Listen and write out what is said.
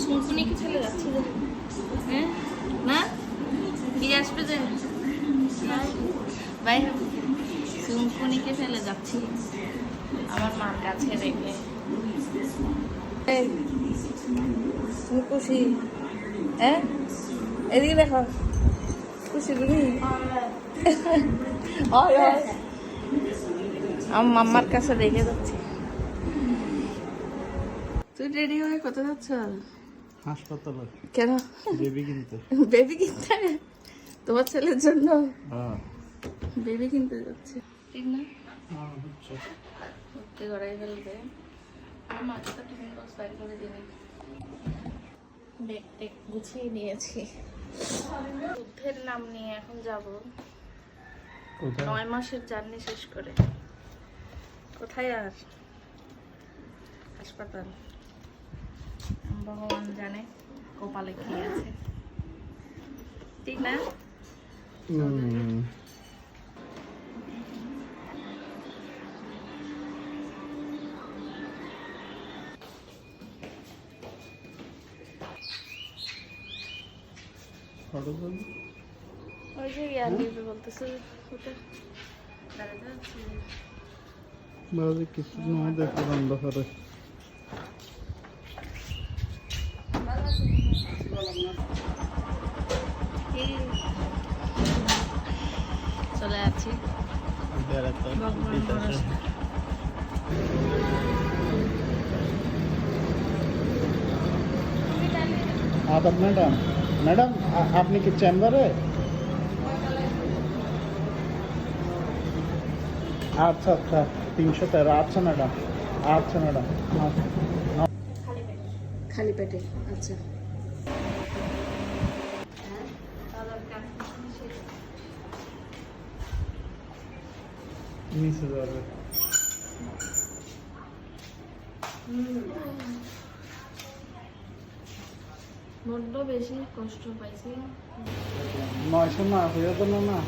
শুনকুনিকে ছেলে যাচ্ছে যে, হ্যাঁ না কি আসবে যে ভাই শুনকুনিকে ফেলে যাচ্ছি আমার মার কাছে রেখে। তুমি খুশি? হ্যাঁ এদিকে দেখো খুশি তুমি? আমার মাম্মার কাছে রেখে যাচ্ছি। তুই রেডি হয়ে কোথায় যাচ্ছ? হাসপাতালে। কেন? বেবি কিনতে। বেবি কিনতে? তোমার ছেলের জন্য হ্যাঁ বেবি কিনতে যাচ্ছে, ঠিক না? হচ্ছে। ভর্তি করাই ফেলবে। মাকে তো টিফিন বক্স বাইর করে দিবি। ব্যাগ টেক গুছিয়ে নিয়েছি। যুদ্ধের নাম নিয়ে এখন যাব 9 মাসের জার্নি শেষ করে। কোথায় আর? হাসপাতাল। ভগবান জানে কপালে কি আছে, ঠিক না? ওই যে ইয়ার লিখবে বলতেছে ওটা দাঁড়াতে আছে। বাজে কিছু না দেখো বন্ধ করে। চলে যাচ্ছি আদাব ম্যাডাম। ম্যাডাম আপনি কি চেম্বারে? আচ্ছা আচ্ছা 313। আচ্ছা ম্যাডাম, আচ্ছা ম্যাডাম। খালি পেটে? আচ্ছা নিচে যাবে। বড্ড বেশি কষ্ট পাইছি। 900 না হয়ে গেল না।